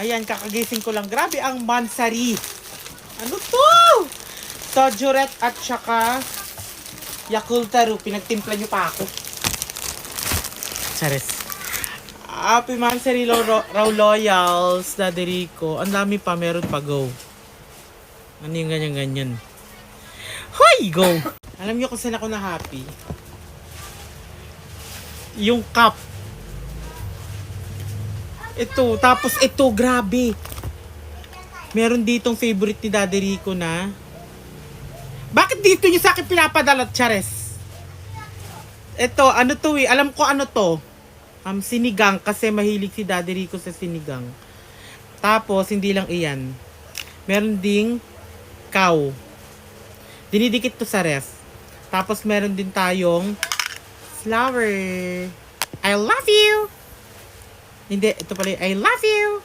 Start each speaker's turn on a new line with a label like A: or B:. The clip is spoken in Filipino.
A: Ayan, kakagising ko lang. Grabe ang mansari. Ano to? Sojuret at saka Yakultaru. Pinagtimpla nyo pa ako. Charis. Happy Mansari Raw Loyals, Daddy Rico. Ang dami pa, meron pa, go. Ano yung ganyan-ganyan? Hoy, go! Alam nyo kung saan ako na happy? Yung cup. Ito, tapos ito, grabe. Meron ditong favorite ni Daddy Rico na. Bakit dito nyo sa akin pinapadala, Chares? Ito, ano to eh? Alam ko ano to. Sinigang, kasi mahilig si Daddy Rico sa sinigang. Tapos, hindi lang iyan. Meron ding cow. Dinidikit to sa ref. Tapos, meron din tayong flower. I love you! Hindi, ito pala I love you!